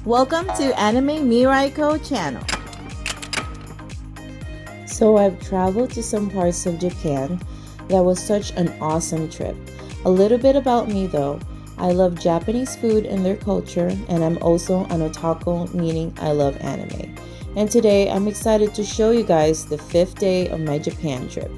Welcome to Anime Miraiko channel. So I've traveled to some parts of Japan. That was such an awesome trip. A little bit about me though. I love Japanese food and their culture, and I'm also an otaku, meaning I love anime. And today I'm excited to show you guys the 5th day of my Japan trip,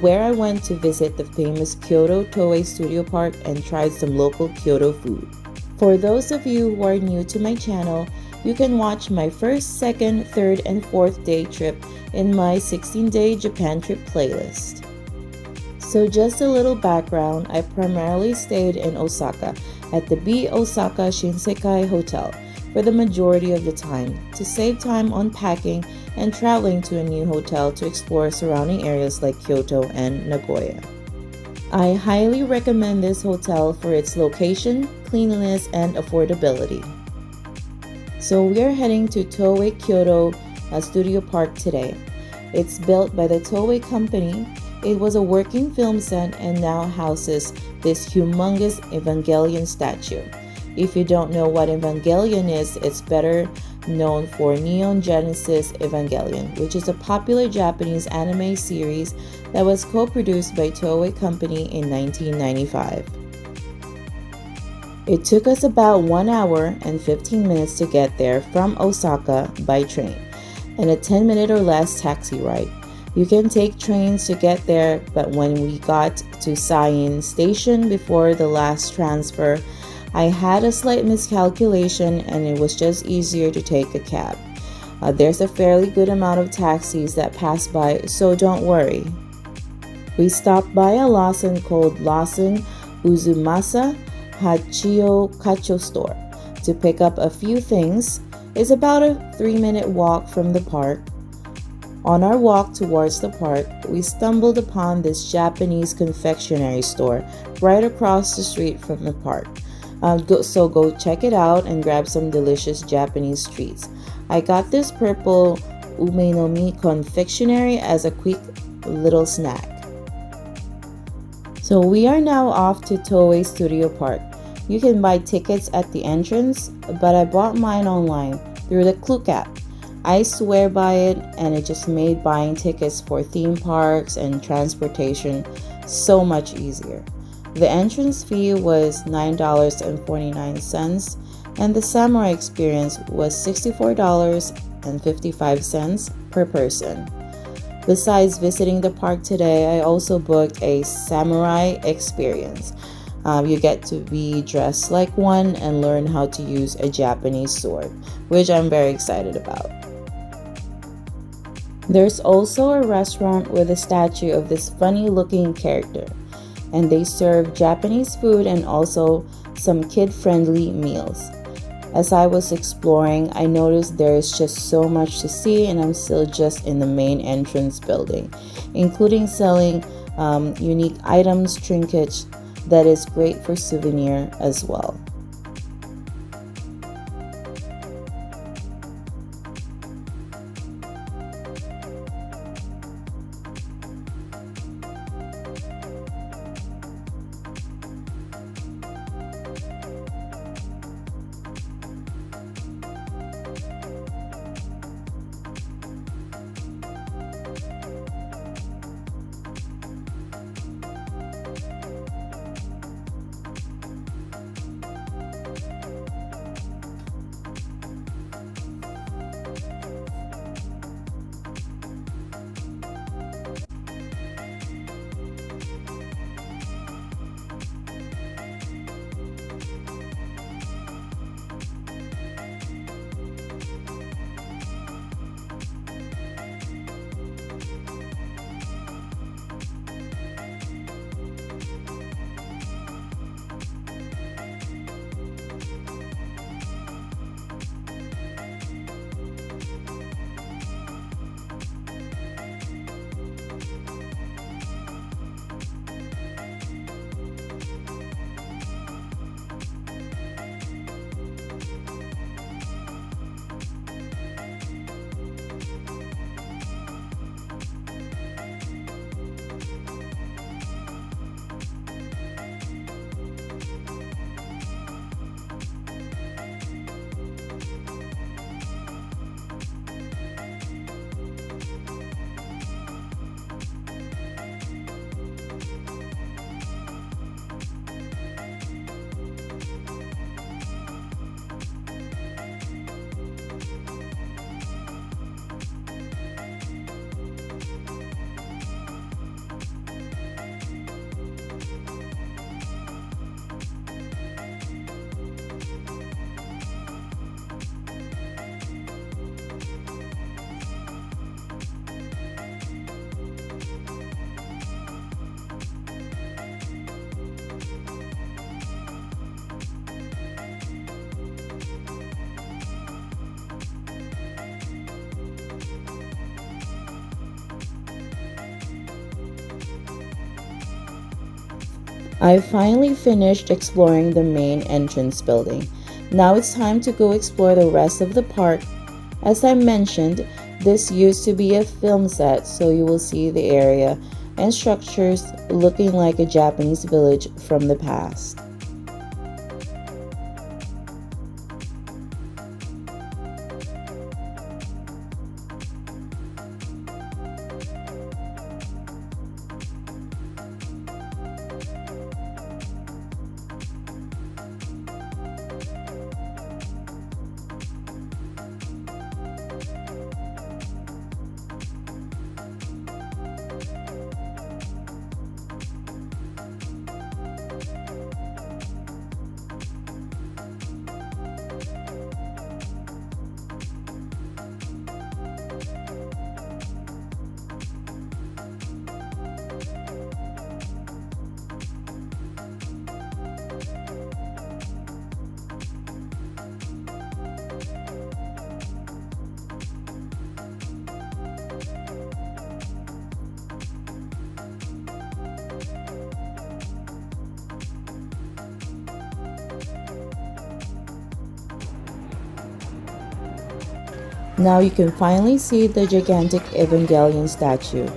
where I went to visit the famous Kyoto TOEI Studio Park and tried some local Kyoto food. For those of you who are new to my channel, you can watch my 1st, 2nd, 3rd, and 4th day trip in my 16-day Japan trip playlist. So just a little background, I primarily stayed in Osaka at the B Osaka Shinsekai Hotel for the majority of the time to save time on packing and traveling to a new hotel to explore surrounding areas like Kyoto and Nagoya. I highly recommend this hotel for its location, cleanliness, and affordability. So we are heading to Toei Kyoto Studio Park today. It's built by the Toei company. It was a working film set and now houses this humongous Evangelion statue. If you don't know what Evangelion is, it's better known for Neon Genesis Evangelion, which is a popular Japanese anime series that was co-produced by Toei Company in 1995. It took us about 1 hour and 15 minutes to get there from Osaka by train, and a 10-minute or less taxi ride. You can take trains to get there, but when we got to Seiin Station before the last transfer, I had a slight miscalculation and it was just easier to take a cab. There's a fairly good amount of taxis that pass by, so don't worry. We stopped by a Lawson called Lawson Uzumasa Hachio Kacho store to pick up a few things. It's about a 3-minute walk from the park. On our walk towards the park, we stumbled upon this Japanese confectionery store right across the street from the park. So go check it out and grab some delicious Japanese treats. I got this purple ume no mi confectionery as a quick little snack. So we are now off to Toei Studio Park. You can buy tickets at the entrance, but I bought mine online through the Klook app. I swear by it, and it just made buying tickets for theme parks and transportation so much easier. The entrance fee was $9.49, and the Samurai experience was $64.55 per person. Besides visiting the park today, I also booked a Samurai experience. You get to be dressed like one and learn how to use a Japanese sword, which I'm very excited about. There's also a restaurant with a statue of this funny looking character, and they serve Japanese food and also some kid-friendly meals. As I was exploring, I noticed there's just so much to see, and I'm still just in the main entrance building, including selling unique items, trinkets that is great for souvenir as well. I finally finished exploring the main entrance building. Now it's time to go explore the rest of the park. As I mentioned, this used to be a film set, so you will see the area and structures looking like a Japanese village from the past. Now you can finally see the gigantic Evangelion statue.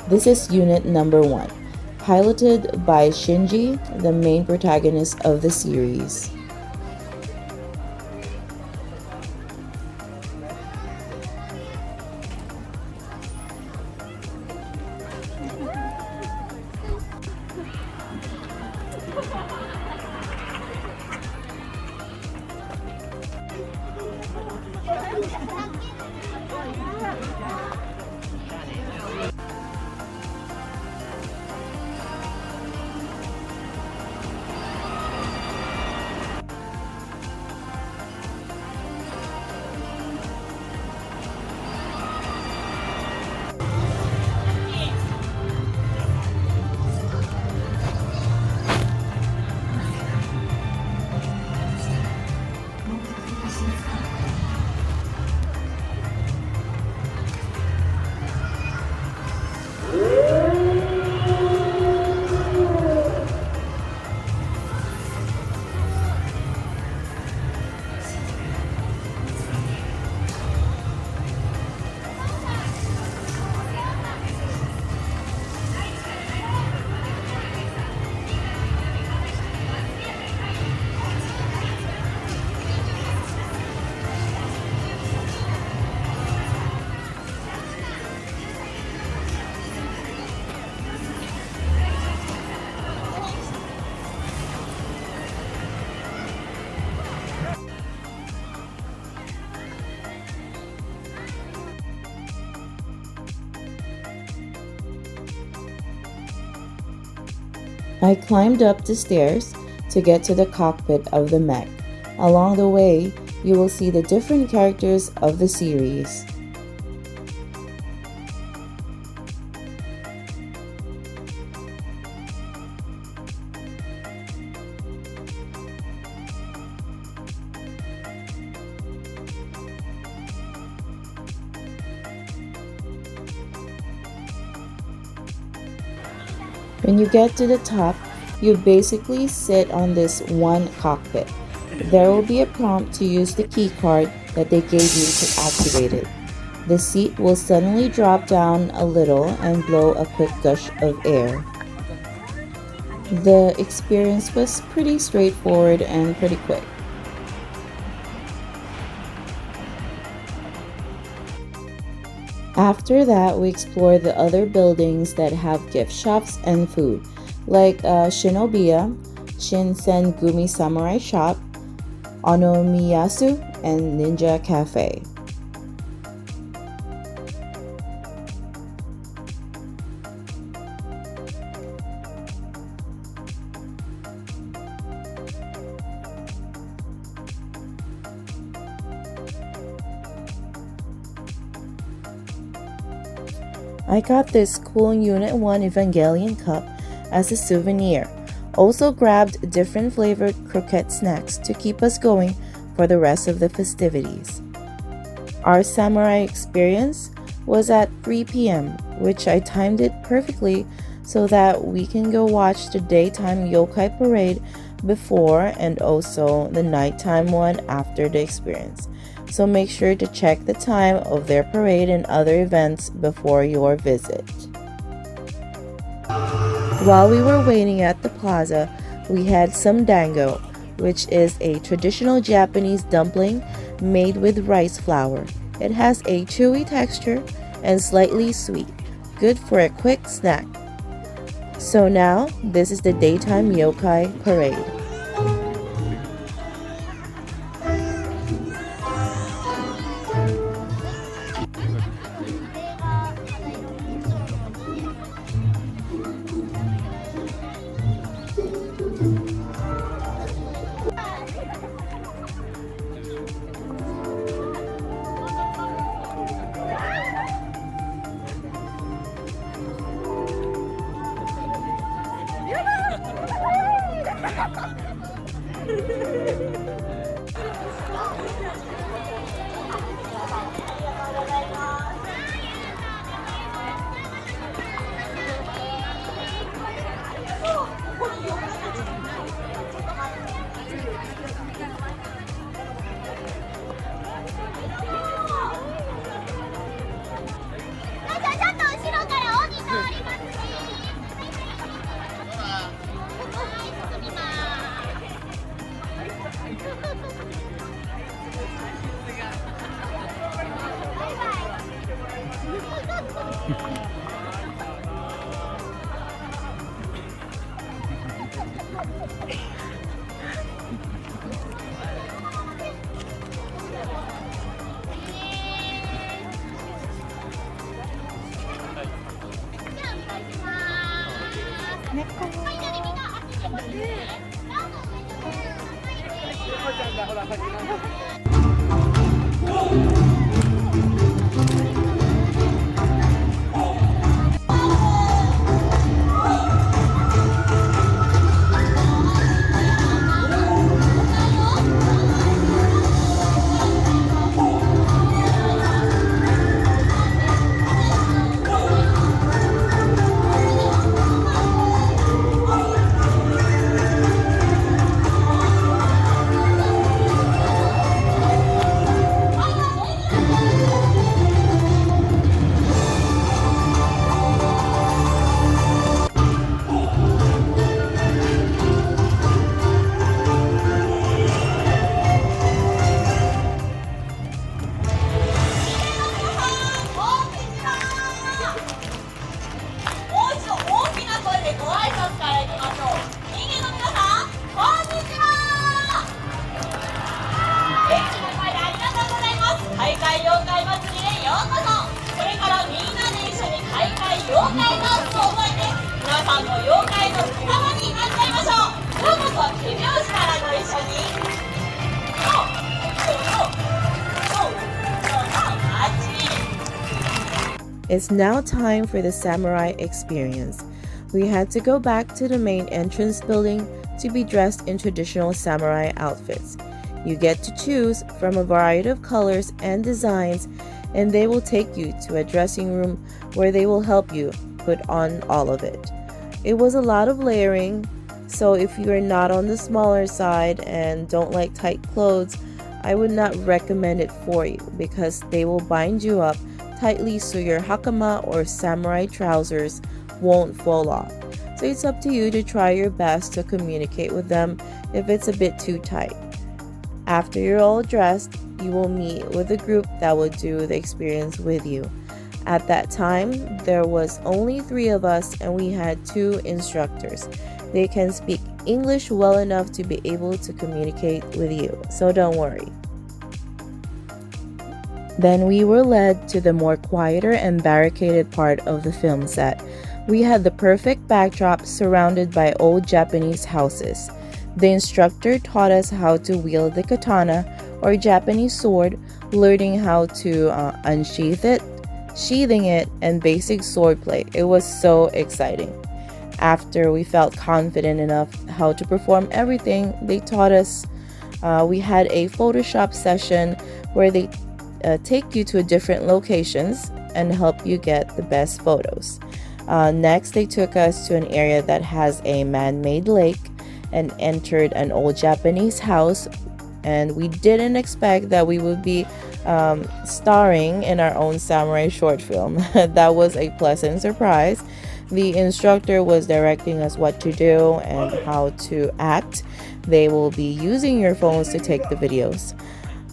This is unit number 1, piloted by Shinji, the main protagonist of the series. I climbed up the stairs to get to the cockpit of the mech. Along the way, you will see the different characters of the series. When you get to the top, you basically sit on this one cockpit. There will be a prompt to use the key card that they gave you to activate it. The seat will suddenly drop down a little and blow a quick gush of air. The experience was pretty straightforward and pretty quick. After that, we explore the other buildings that have gift shops and food, like Shinobiya, Shinsengumi Samurai Shop, Onomiyasu, and Ninja Cafe. I got this cool Unit 1 Evangelion cup as a souvenir. Also grabbed different flavored croquette snacks to keep us going for the rest of the festivities. Our samurai experience was at 3 p.m., which I timed it perfectly so that we can go watch the daytime yokai parade before and also the nighttime one after the experience. So make sure to check the time of their parade and other events before your visit. While we were waiting at the plaza, we had some dango, which is a traditional Japanese dumpling made with rice flour. It has a chewy texture and slightly sweet, good for a quick snack. So now, this is the daytime yokai parade. It's now time for the samurai experience. We had to go back to the main entrance building to be dressed in traditional samurai outfits. You get to choose from a variety of colors and designs, and they will take you to a dressing room where they will help you put on all of it. It was a lot of layering, so if you are not on the smaller side and don't like tight clothes, I would not recommend it for you because they will bind you up tightly so your hakama or samurai trousers won't fall off. So it's up to you to try your best to communicate with them if it's a bit too tight. After you're all dressed, you will meet with a group that will do the experience with you. At that time, there was only 3 of us and we had 2 instructors. They can speak English well enough to be able to communicate with you, so don't worry. Then we were led to the more quieter and barricaded part of the film set. We had the perfect backdrop surrounded by old Japanese houses. The instructor taught us how to wield the katana or Japanese sword, learning how to unsheath it, sheathing it, and basic swordplay. It was so exciting. After we felt confident enough how to perform everything they taught us, we had a Photoshop session where they take you to different locations and help you get the best photos. Next, they took us to an area that has a man-made lake and entered an old Japanese house. And we didn't expect that we would be starring in our own samurai short film. That was a pleasant surprise. The instructor was directing us what to do and how to act. They will be using your phones to take the videos.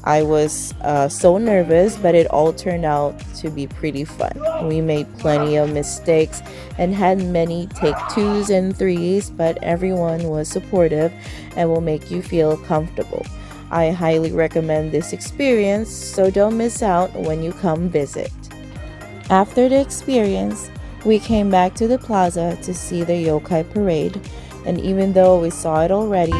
I was so nervous, but it all turned out to be pretty fun. We made plenty of mistakes and had many take 2s and 3s, but everyone was supportive and will make you feel comfortable. I highly recommend this experience, so don't miss out when you come visit. After the experience, we came back to the plaza to see the Yokai parade, and even though we saw it already,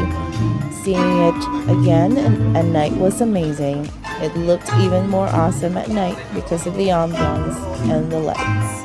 seeing it again at night was amazing. It looked even more awesome at night because of the ambiance and the lights.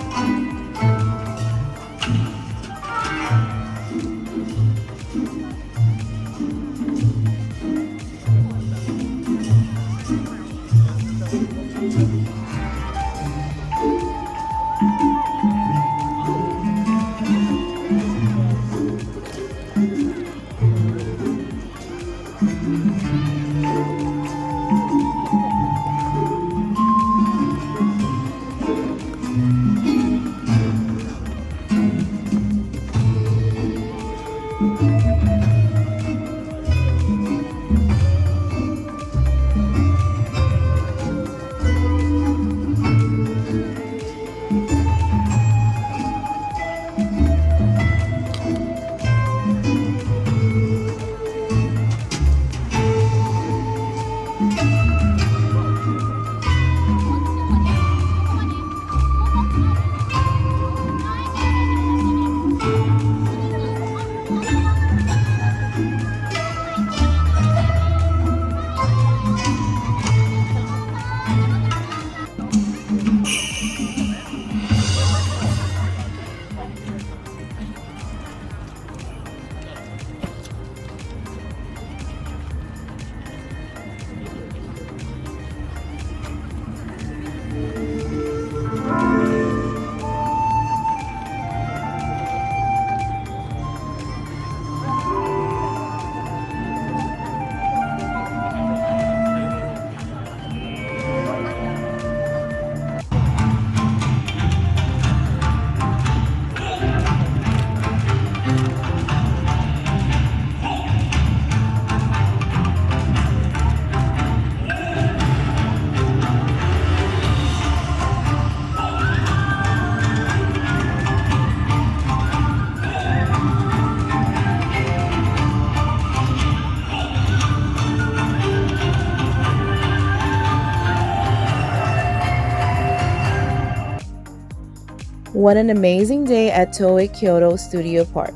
What an amazing day at TOEI Kyoto Studio Park.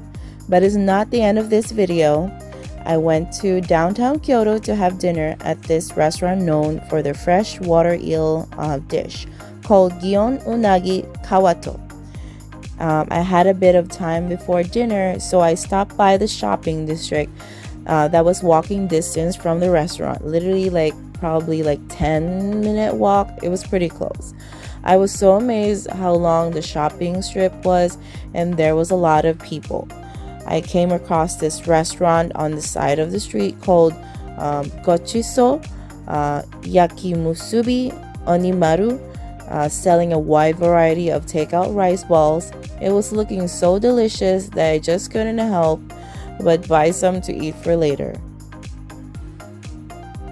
But it's not the end of this video. I went to downtown Kyoto to have dinner at this restaurant known for their freshwater eel dish called Gion Unagi Kawato. I had a bit of time before dinner, so I stopped by the shopping district that was walking distance from the restaurant. Literally probably 10-minute walk. It was pretty close. I was so amazed how long the shopping strip was, and there was a lot of people. I came across this restaurant on the side of the street called Gochiso Yakimusubi Onimaru, selling a wide variety of takeout rice balls. It was looking so delicious that I just couldn't help but buy some to eat for later.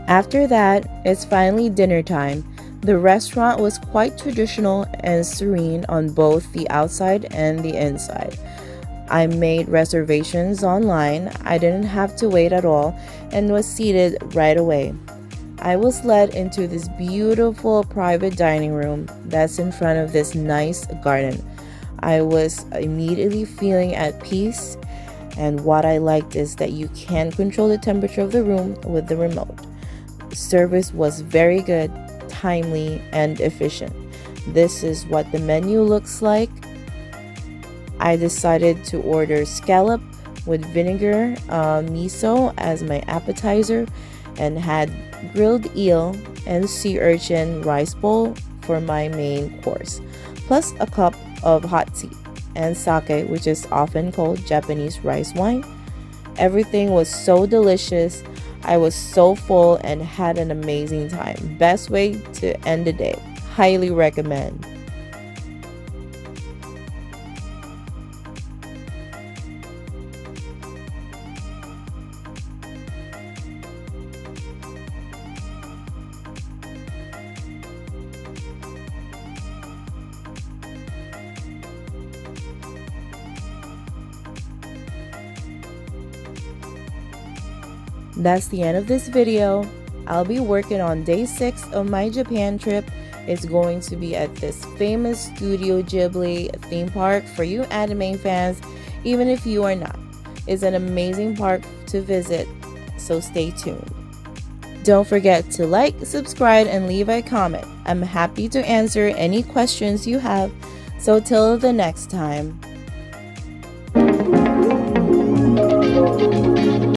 After that, it's finally dinner time. The restaurant was quite traditional and serene on both the outside and the inside. I made reservations online. I didn't have to wait at all and was seated right away. I was led into this beautiful private dining room that's in front of this nice garden. I was immediately feeling at peace, and what I liked is that you can control the temperature of the room with the remote. Service was very good, timely, and efficient. This is what the menu looks like. I decided to order scallop with vinegar miso as my appetizer, and had grilled eel and sea urchin rice bowl for my main course, plus a cup of hot tea. and sake, which is often called Japanese rice wine. Everything was so delicious. I was so full and had an amazing time. Best way to end the day. Highly recommend. That's the end of this video. I'll be working on day 6 of my Japan trip. It's going to be at this famous Studio Ghibli theme park for you anime fans, even if you are not. It's an amazing park to visit, so stay tuned. Don't forget to like, subscribe, and leave a comment. I'm happy to answer any questions you have, so till the next time.